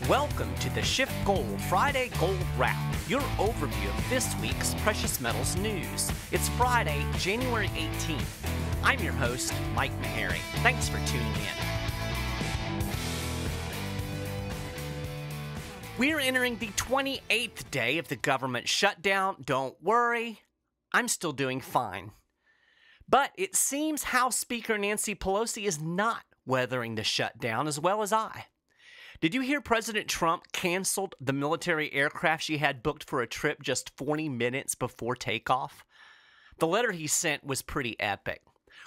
Welcome to the SchiffGold Friday Gold Wrap, your overview of this week's precious metals news. It's Friday, January 18th. I'm your host, Mike Maharrey. Thanks for tuning in. We're entering the 28th day of the government shutdown. Don't worry, I'm still doing fine. But it seems House Speaker Nancy Pelosi is not weathering the shutdown as well as I. Did you hear President Trump canceled the military aircraft she had booked for a trip just 40 minutes before takeoff? The letter he sent was pretty epic.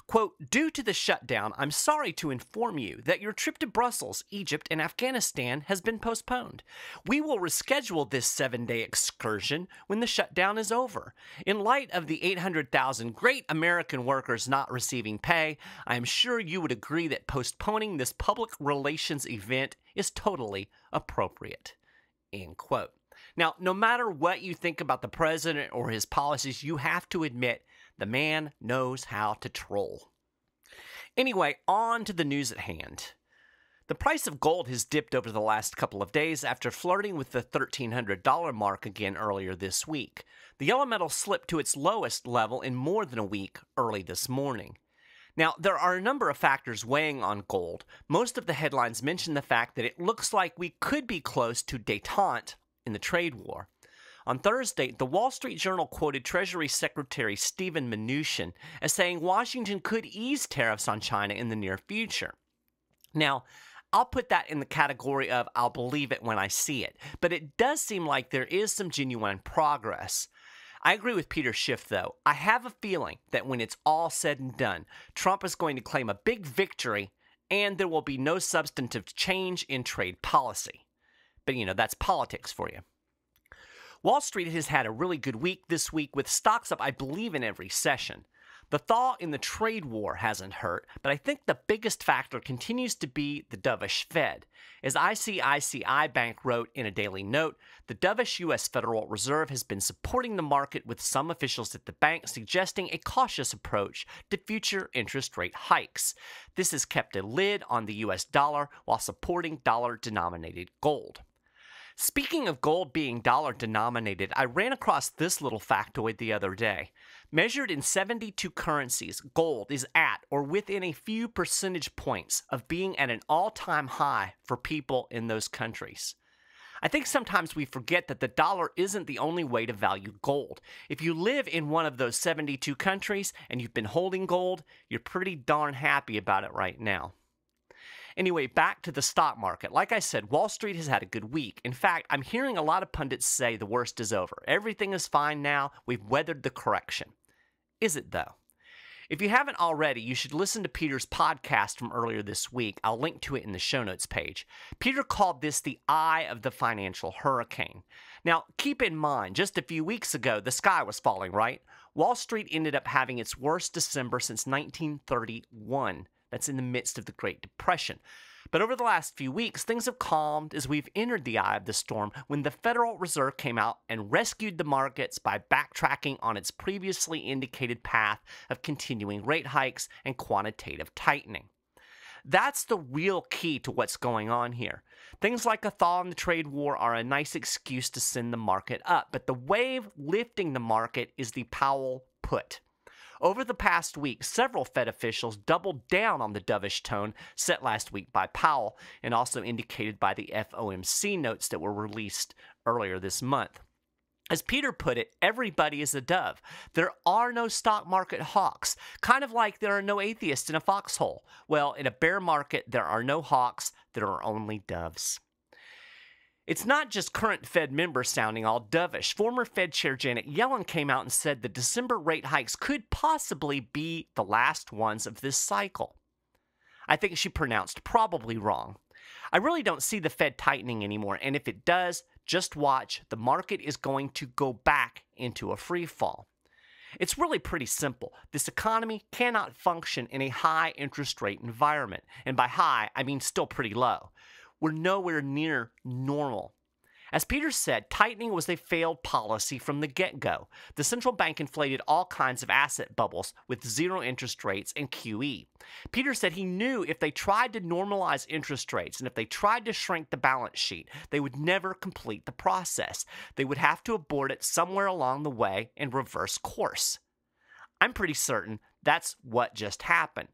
Quote, "Due to the shutdown, I'm sorry to inform you that your trip to Brussels, Egypt, and Afghanistan has been postponed. We will reschedule this 7-day excursion when the shutdown is over. In light of the 800,000 great American workers not receiving pay, I am sure you would agree that postponing this public relations event is totally appropriate." End quote. Now, no matter what you think about the president or his policies, you have to admit the man knows how to troll. Anyway, on to the news at hand. The price of gold has dipped over the last couple of days after flirting with the $1,300 mark again earlier this week. The yellow metal slipped to its lowest level in more than a week early this morning. Now, there are a number of factors weighing on gold. Most of the headlines mention the fact that it looks like we could be close to détente in the trade war. On Thursday, the Wall Street Journal quoted Treasury Secretary Steven Mnuchin as saying Washington could ease tariffs on China in the near future. Now, I'll put that in the category of I'll believe it when I see it, but it does seem like there is some genuine progress. I agree with Peter Schiff, though. I have a feeling that when it's all said and done, Trump is going to claim a big victory and there will be no substantive change in trade policy. But, that's politics for you. Wall Street has had a really good week this week with stocks up, I believe, in every session. The thaw in the trade war hasn't hurt, but I think the biggest factor continues to be the dovish Fed. As ICICI Bank wrote in a daily note, the dovish U.S. Federal Reserve has been supporting the market with some officials at the bank suggesting a cautious approach to future interest rate hikes. This has kept a lid on the U.S. dollar while supporting dollar-denominated gold. Speaking of gold being dollar-denominated, I ran across this little factoid the other day. Measured in 72 currencies, gold is at or within a few percentage points of being at an all-time high for people in those countries. I think sometimes we forget that the dollar isn't the only way to value gold. If you live in one of those 72 countries and you've been holding gold, you're pretty darn happy about it right now. Anyway, back to the stock market. Like I said, Wall Street has had a good week. In fact, I'm hearing a lot of pundits say the worst is over. Everything is fine now. We've weathered the correction. Is it, though? If you haven't already, you should listen to Peter's podcast from earlier this week. I'll link to it in the show notes page. Peter called this the eye of the financial hurricane. Now, keep in mind, just a few weeks ago, the sky was falling, right? Wall Street ended up having its worst December since 1931. That's in the midst of the Great Depression. But over the last few weeks, things have calmed as we've entered the eye of the storm when the Federal Reserve came out and rescued the markets by backtracking on its previously indicated path of continuing rate hikes and quantitative tightening. That's the real key to what's going on here. Things like a thaw in the trade war are a nice excuse to send the market up, but the wave lifting the market is the Powell Put. Over the past week, several Fed officials doubled down on the dovish tone set last week by Powell and also indicated by the FOMC notes that were released earlier this month. As Peter put it, everybody is a dove. There are no stock market hawks, kind of like there are no atheists in a foxhole. Well, in a bear market, there are no hawks, there are only doves. It's not just current Fed members sounding all dovish. Former Fed Chair Janet Yellen came out and said the December rate hikes could possibly be the last ones of this cycle. I think she pronounced probably wrong. I really don't see the Fed tightening anymore, and if it does, just watch. The market is going to go back into a free fall. It's really pretty simple. This economy cannot function in a high interest rate environment, and by high, I mean still pretty low. We're nowhere near normal. As Peter said, tightening was a failed policy from the get-go. The central bank inflated all kinds of asset bubbles with zero interest rates and QE. Peter said he knew if they tried to normalize interest rates and if they tried to shrink the balance sheet, they would never complete the process. They would have to abort it somewhere along the way and reverse course. I'm pretty certain that's what just happened.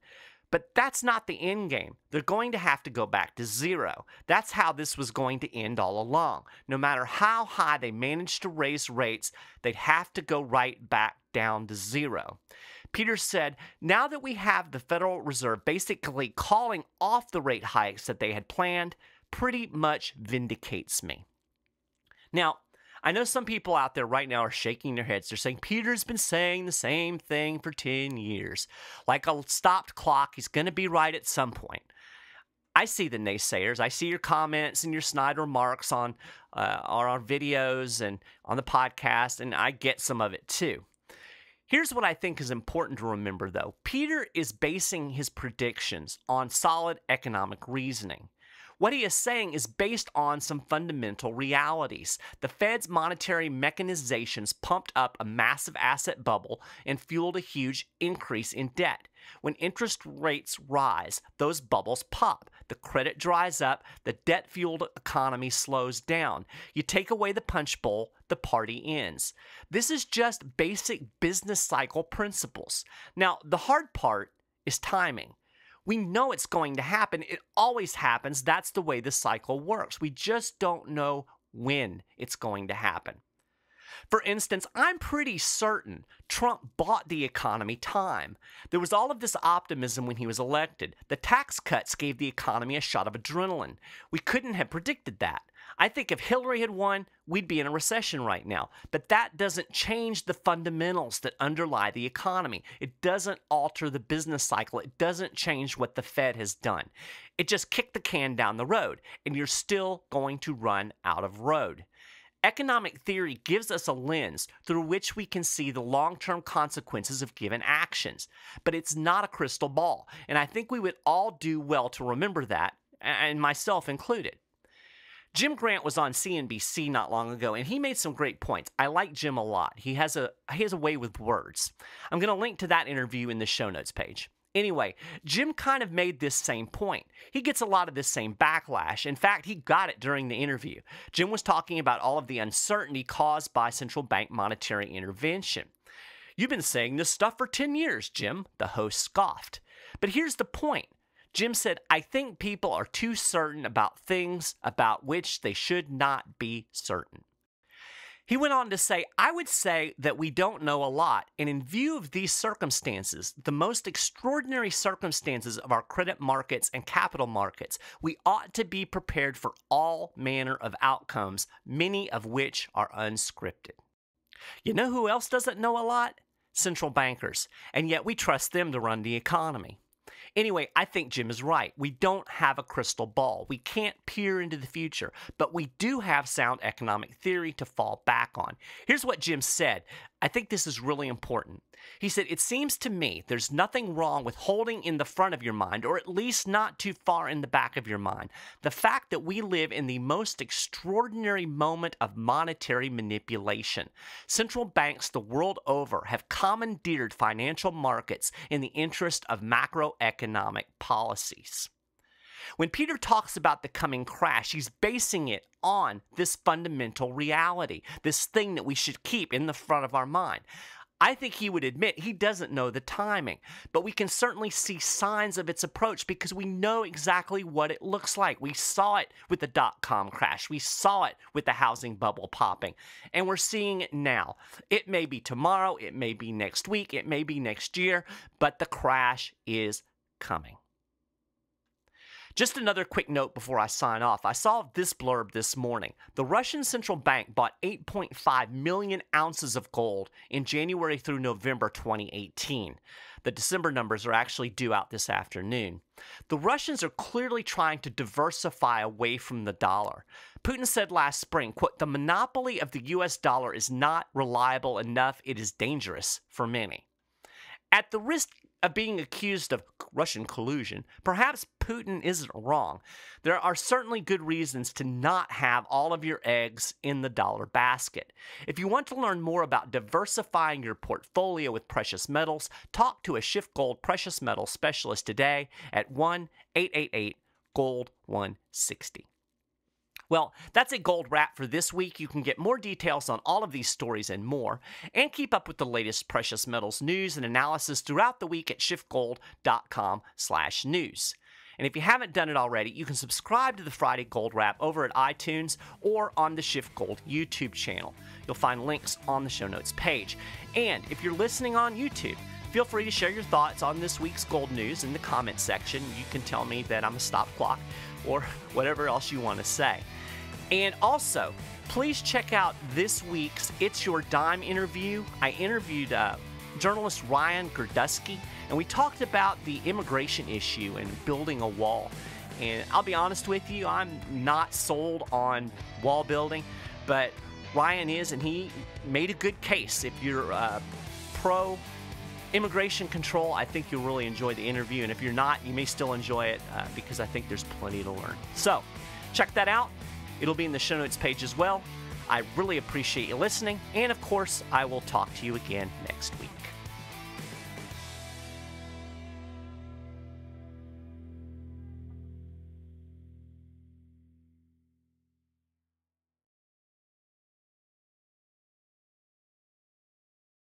But that's not the end game. They're going to have to go back to zero. That's how this was going to end all along. No matter how high they managed to raise rates, they'd have to go right back down to zero. Peter said, now that we have the Federal Reserve basically calling off the rate hikes that they had planned, pretty much vindicates me. Now, I know some people out there right now are shaking their heads. They're saying, Peter's been saying the same thing for 10 years. Like a stopped clock, he's going to be right at some point. I see the naysayers. I see your comments and your snide remarks on our videos and on the podcast, and I get some of it too. Here's what I think is important to remember, though. Peter is basing his predictions on solid economic reasoning. What he is saying is based on some fundamental realities. The Fed's monetary mechanizations pumped up a massive asset bubble and fueled a huge increase in debt. When interest rates rise, those bubbles pop. The credit dries up, the debt-fueled economy slows down. You take away the punch bowl, the party ends. This is just basic business cycle principles. Now, the hard part is timing. We know it's going to happen. It always happens. That's the way the cycle works. We just don't know when it's going to happen. For instance, I'm pretty certain Trump bought the economy time. There was all of this optimism when he was elected. The tax cuts gave the economy a shot of adrenaline. We couldn't have predicted that. I think if Hillary had won, we'd be in a recession right now. But that doesn't change the fundamentals that underlie the economy. It doesn't alter the business cycle. It doesn't change what the Fed has done. It just kicked the can down the road, and you're still going to run out of road. Economic theory gives us a lens through which we can see the long-term consequences of given actions. But it's not a crystal ball, and I think we would all do well to remember that, and myself included. Jim Grant was on CNBC not long ago, and he made some great points. I like Jim a lot. He has a way with words. I'm going to link to that interview in the show notes page. Anyway, Jim kind of made this same point. He gets a lot of this same backlash. In fact, he got it during the interview. Jim was talking about all of the uncertainty caused by central bank monetary intervention. You've been saying this stuff for 10 years, Jim, the host scoffed. But here's the point. Jim said, I think people are too certain about things about which they should not be certain. He went on to say, I would say that we don't know a lot, and in view of these circumstances, the most extraordinary circumstances of our credit markets and capital markets, we ought to be prepared for all manner of outcomes, many of which are unscripted. You know who else doesn't know a lot? Central bankers, and yet we trust them to run the economy. Anyway, I think Jim is right. We don't have a crystal ball. We can't peer into the future, but we do have sound economic theory to fall back on. Here's what Jim said. I think this is really important. He said, it seems to me there's nothing wrong with holding in the front of your mind, or at least not too far in the back of your mind, the fact that we live in the most extraordinary moment of monetary manipulation. Central banks the world over have commandeered financial markets in the interest of macroeconomic policies. When Peter talks about the coming crash, he's basing it on this fundamental reality, this thing that we should keep in the front of our mind. I think he would admit he doesn't know the timing, but we can certainly see signs of its approach because we know exactly what it looks like. We saw it with the dot-com crash. We saw it with the housing bubble popping, and we're seeing it now. It may be tomorrow, it may be next week, it may be next year, but the crash is coming. Just another quick note before I sign off. I saw this blurb this morning. The Russian central bank bought 8.5 million ounces of gold in January through November 2018. The December numbers are actually due out this afternoon. The Russians are clearly trying to diversify away from the dollar. Putin said last spring, quote, the monopoly of the US dollar is not reliable enough. It is dangerous for many. At the risk of being accused of Russian collusion, perhaps Putin isn't wrong. There are certainly good reasons to not have all of your eggs in the dollar basket. If you want to learn more about diversifying your portfolio with precious metals, talk to a SchiffGold precious metals specialist today at 1-888-GOLD-160. Well, that's a gold wrap for this week. You can get more details on all of these stories and more, and keep up with the latest precious metals news and analysis throughout the week at SchiffGold.com/news. And if you haven't done it already, you can subscribe to the Friday Gold Wrap over at iTunes or on the SchiffGold YouTube channel. You'll find links on the show notes page. And if you're listening on YouTube, feel free to share your thoughts on this week's gold news in the comment section. You can tell me that I'm a stop clock or whatever else you want to say. And also, please check out this week's It's Your Dime interview. I interviewed journalist Ryan Gerdusky, and we talked about the immigration issue and building a wall. And I'll be honest with you, I'm not sold on wall building, but Ryan is, and he made a good case. If you're pro immigration control, I think you'll really enjoy the interview, and if you're not, you may still enjoy it because I think there's plenty to learn. So check that out. It'll be in the show notes page as well. I really appreciate you listening, and of course, I will talk to you again next week.